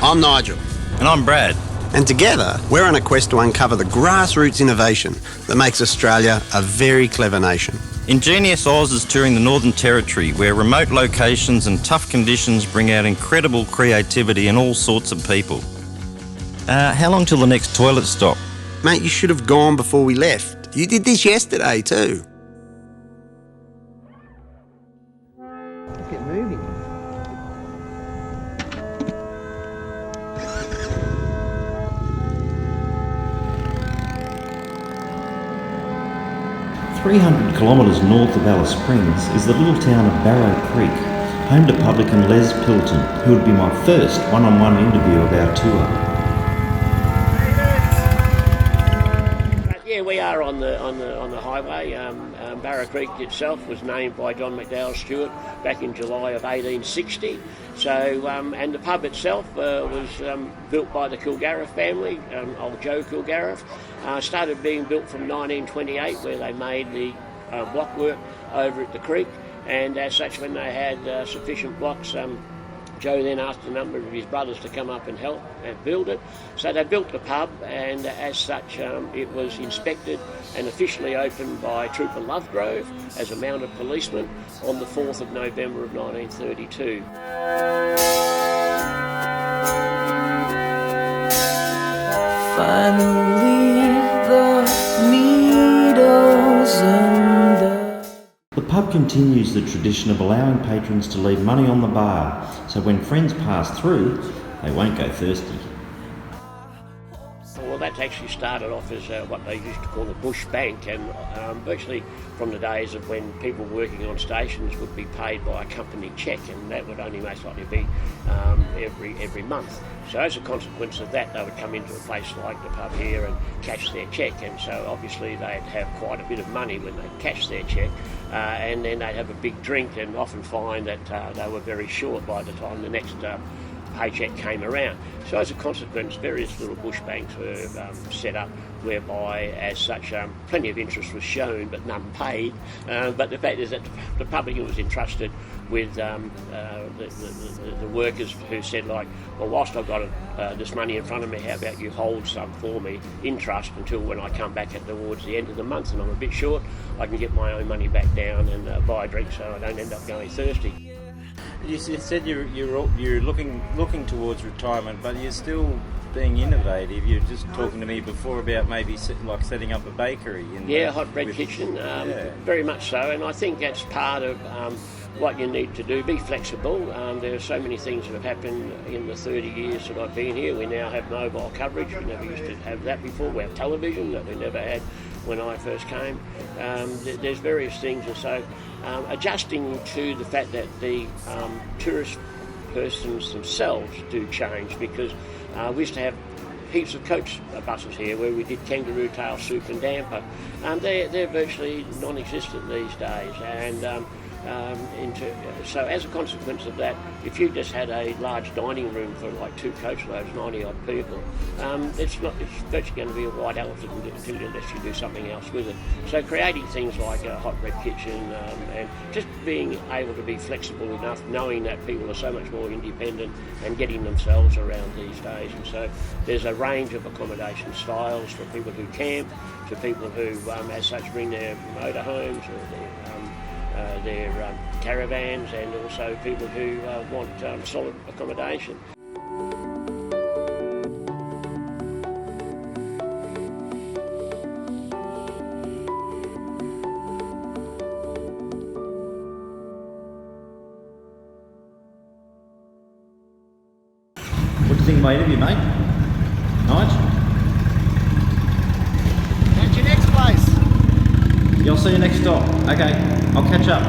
I'm Nigel. And I'm Brad. And together, we're on a quest to uncover the grassroots innovation that makes Australia a very clever nation. Ingenious Oz is touring the Northern Territory, where remote locations and tough conditions bring out incredible creativity in all sorts of people. How long till the next toilet stop? Mate, you should have gone before we left. You did this yesterday too. Let's get moving. "300 kilometres north of Alice Springs is the little town of Barra Creek, home to publican Les Pilton, who would be my first one-on-one interview of our tour. Yeah, we are on the highway. Barra Creek itself was named by John McDowell Stewart back in July of 1860. So, and the pub itself was built by the Kilgariff family, old Joe Kilgariff. Started being built from 1928, where they made the blockwork over at the creek, and as such, when they had sufficient blocks, Joe then asked a number of his brothers to come up and help and build it. So they built the pub, and as such, it was inspected and officially opened by Trooper Lovegrove as a mounted policeman on the 4th of November of 1932. Finally, the needles in the... The pub continues the tradition of allowing patrons to leave money on the bar, so when friends pass through, they won't go thirsty. Well, that's actually started off as what they used to call the bush bank, and virtually from the days of when people working on stations would be paid by a company cheque, and that would only most likely be every month. So as a consequence of that, they would come into a place like the pub here and cash their cheque, and so obviously they'd have quite a bit of money when they cashed their cheque, and then they'd have a big drink and often find that they were very short by the time the next paycheck came around. So as a consequence, various little bush banks were set up, whereby as such plenty of interest was shown but none paid. But the fact is that the publican was entrusted with the workers who said, like, well, whilst I've got this money in front of me, how about you hold some for me in trust until when I come back towards the end of the month and I'm a bit short, I can get my own money back down and buy a drink so I don't end up going thirsty. You said you're looking towards retirement, but you're still being innovative. You're just talking to me before about maybe setting up a bakery. Hot bread kitchen, very much so, and I think that's part of what you need to do. Be flexible. There are so many things that have happened in the 30 years that I've been here. We now have mobile coverage. We never used to have that before. We have television that we never had when I first came. There's various things, and so adjusting to the fact that the tourist persons themselves do change, because we used to have heaps of coach buses here where we did kangaroo tail soup and damper. They're virtually non-existent these days, and so as a consequence of that, if you just had a large dining room for like 2 coachloads, 90 odd people, it's virtually going to be a white elephant unless you do something else with it. So creating things like a hot bread kitchen, and just being able to be flexible enough, knowing that people are so much more independent and getting themselves around these days. And so there's a range of accommodation styles for people who camp, to people who as such bring their motorhomes or their caravans, and also people who want solid accommodation. What do you think of my interview, mate? Nige? Catch your next place. Yeah, I'll see you next stop. Okay, I'll catch up.